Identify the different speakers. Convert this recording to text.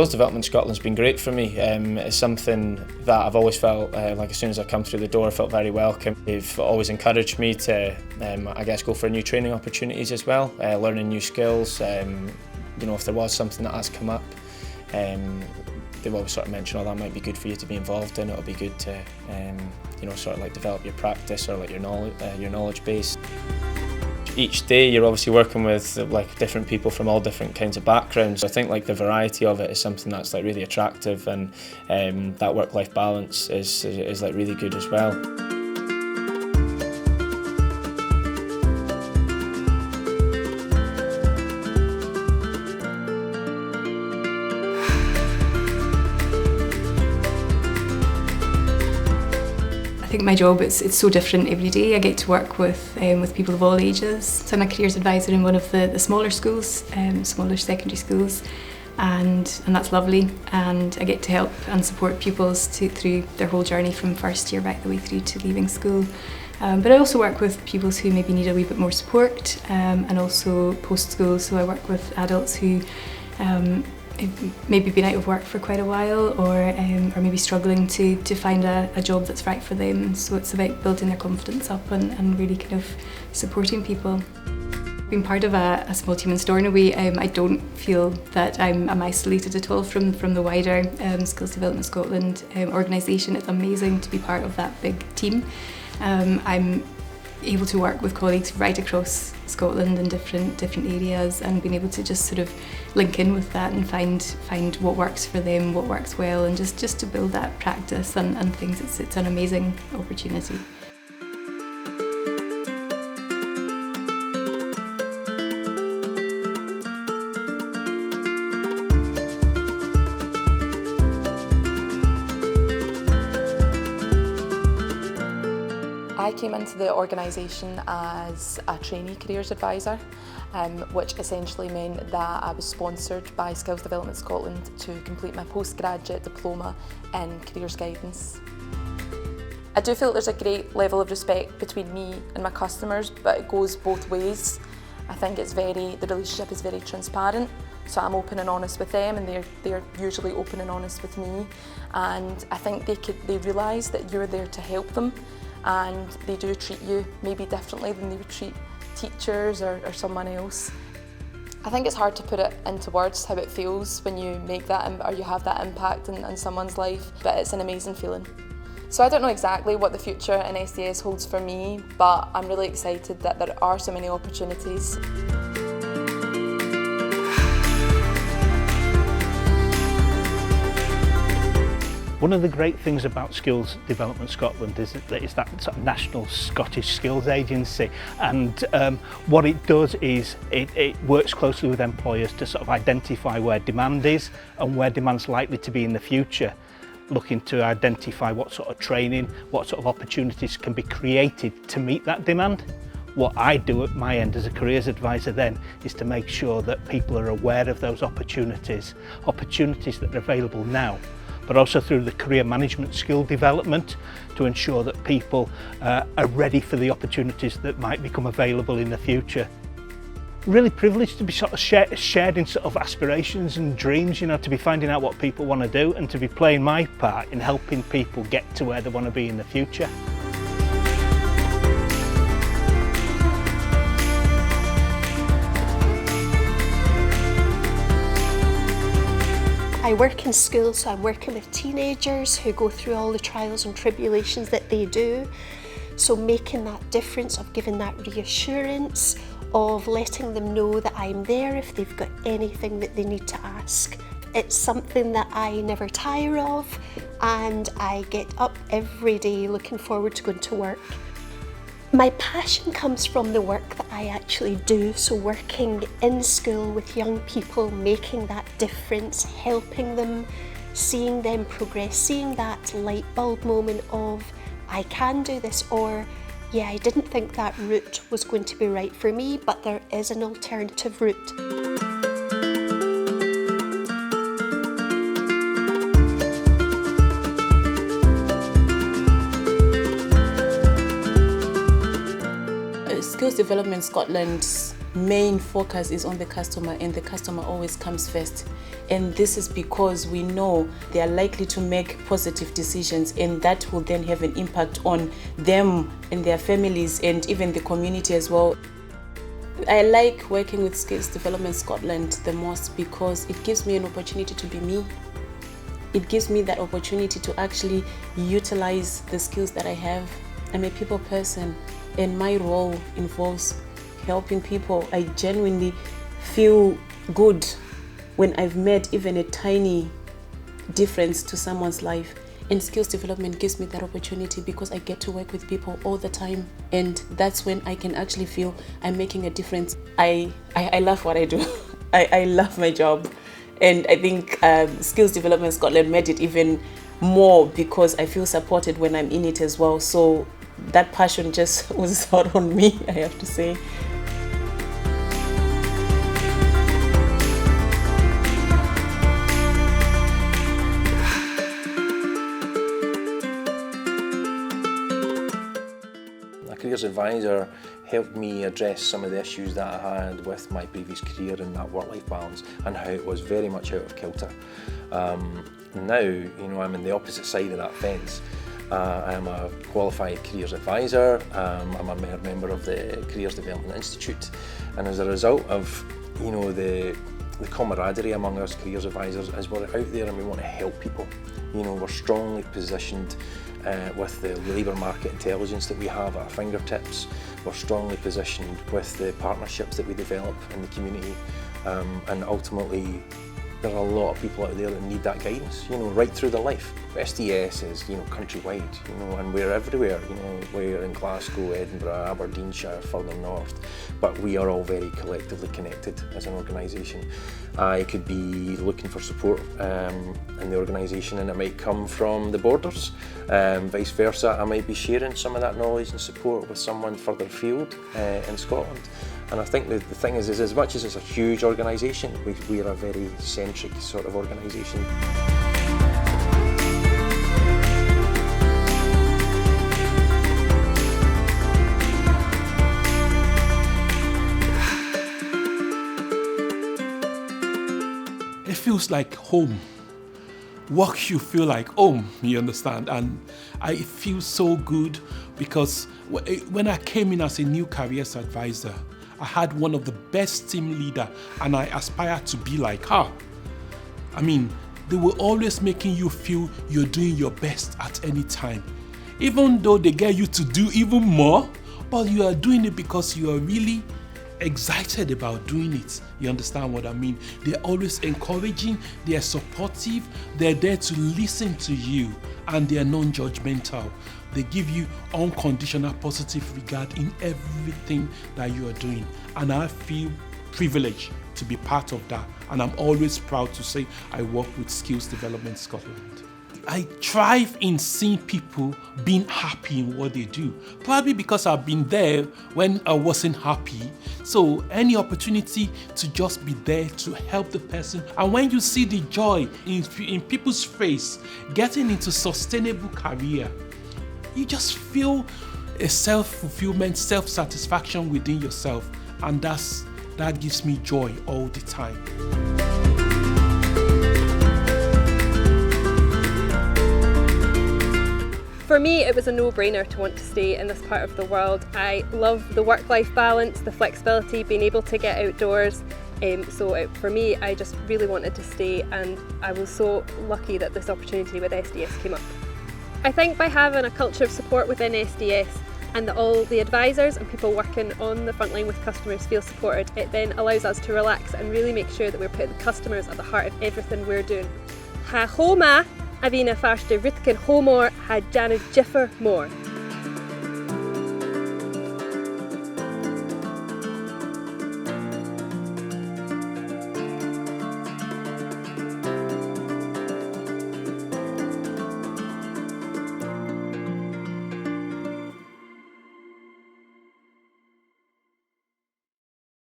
Speaker 1: Skills Development Scotland's been great for me. It's something that I've always felt like as soon as I come through the door I felt very welcome. They've always encouraged me to I guess go for new training opportunities as well, learning new skills. You know, if there was something that has come up, they've always sort of mentioned, oh, that might be good for you to be involved in. It'll be good to you know, sort of like develop your practice or like your knowledge base. Each day you're obviously working with like different people from all different kinds of backgrounds. I think like the variety of it is something that's like really attractive, and that work-life balance is like really good as well.
Speaker 2: I think my job, it's so different every day. I get to work with people of all ages. So I'm a careers advisor in one of the smaller schools, smaller secondary schools, and that's lovely. And I get to help and support pupils through their whole journey from first year right the way through to leaving school. But I also work with pupils who maybe need a wee bit more support, and also post-school. So I work with adults who maybe been out of work for quite a while, or maybe struggling to find a job that's right for them. So it's about building their confidence up and really kind of supporting people. Being part of a small team in Stornoway, I don't feel that I'm isolated at all from the wider Skills Development Scotland organisation. It's amazing to be part of that big team. I'm able to work with colleagues right across Scotland in different areas, and being able to just sort of link in with that and find what works for them, what works well, and just to build that practice and things. It's an amazing opportunity.
Speaker 3: I came into the organisation as a trainee careers advisor, which essentially meant that I was sponsored by Skills Development Scotland to complete my postgraduate diploma in careers guidance. I do feel that there's a great level of respect between me and my customers, but it goes both ways. I think the relationship is very transparent, so I'm open and honest with them, and they're usually open and honest with me. And I think they realise that you're there to help them, and they do treat you maybe differently than they would treat teachers or someone else. I think it's hard to put it into words how it feels when you make that or you have that impact in someone's life, but it's an amazing feeling. So I don't know exactly what the future in SDS holds for me, but I'm really excited that there are so many opportunities.
Speaker 4: One of the great things about Skills Development Scotland is that it's that sort of national Scottish skills agency, and what it does is it works closely with employers to sort of identify where demand is and where demand's likely to be in the future, looking to identify what sort of training, what sort of opportunities can be created to meet that demand. What I do at my end as a careers advisor then is to make sure that people are aware of those opportunities that are available now, but also through the career management skill development to ensure that people are ready for the opportunities that might become available in the future. Really privileged to be sort of shared in sort of aspirations and dreams, you know, to be finding out what people want to do and to be playing my part in helping people get to where they want to be in the future.
Speaker 5: I work in schools, so I'm working with teenagers who go through all the trials and tribulations that they do. So making that difference, of giving that reassurance, of letting them know that I'm there if they've got anything that they need to ask. It's something that I never tire of, and I get up every day looking forward to going to work. My passion comes from the work that I actually do, so working in school with young people, making that difference, helping them, seeing them progress, seeing that light bulb moment of, I can do this, or yeah, I didn't think that route was going to be right for me, but there is an alternative route.
Speaker 6: Skills Development Scotland's main focus is on the customer, and the customer always comes first. And this is because we know they are likely to make positive decisions, and that will then have an impact on them and their families and even the community as well. I like working with Skills Development Scotland the most because it gives me an opportunity to be me. It gives me that opportunity to actually utilize the skills that I have. I'm a people person, and my role involves helping people. I genuinely feel good when I've made even a tiny difference to someone's life. And skills development gives me that opportunity because I get to work with people all the time, and that's when I can actually feel I'm making a difference. I love what I do. I love my job, and I think Skills Development Scotland made it even more because I feel supported when I'm in it as well. So that passion just was out on me, I have to say.
Speaker 7: Careers Advisor helped me address some of the issues that I had with my previous career and that work-life balance, and how it was very much out of kilter. Now, I'm in the opposite side of that fence. I am a qualified careers advisor. I'm a member of the Careers Development Institute, and as a result of the camaraderie among us careers advisors, as we're out there and we want to help people. We're strongly positioned with the labour market intelligence that we have at our fingertips. We're strongly positioned with the partnerships that we develop in the community, and ultimately there are a lot of people out there that need that guidance, right through their life. SDS is, countrywide, and we're everywhere, we're in Glasgow, Edinburgh, Aberdeenshire, further north, but we are all very collectively connected as an organisation. I could be looking for support in the organisation, and it might come from the borders. Vice versa, I might be sharing some of that knowledge and support with someone further afield in Scotland. And I think the thing is as much as it's a huge organisation, we are a very centric sort of organisation.
Speaker 8: It feels like home. Work, you feel like home, you understand? And I feel so good because when I came in as a new careers advisor, I had one of the best team leader, and I aspired to be like her. I mean, they were always making you feel you're doing your best at any time. Even though they get you to do even more, but you are doing it because you are really excited about doing it. You understand what I mean? They're always encouraging, they're supportive, they're there to listen to you, and they're non-judgmental. They give you unconditional positive regard in everything that you are doing. And I feel privileged to be part of that. And I'm always proud to say I work with Skills Development Scotland. I thrive in seeing people being happy in what they do. Probably because I've been there when I wasn't happy. So any opportunity to just be there to help the person. And when you see the joy in people's face, getting into sustainable career, you just feel a self-fulfillment, self-satisfaction within yourself. And that gives me joy all the time.
Speaker 9: For me, it was a no-brainer to want to stay in this part of the world. I love the work-life balance, the flexibility, being able to get outdoors. For me, I just really wanted to stay, and I was so lucky that this opportunity with SDS came up. I think by having a culture of support within SDS and that all the advisors and people working on the front line with customers feel supported, it then allows us to relax and really make sure that we're putting the customers at the heart of everything we're doing. Ha homa, a bhína feiste rithcin hómór ha Janet Jiffer mór.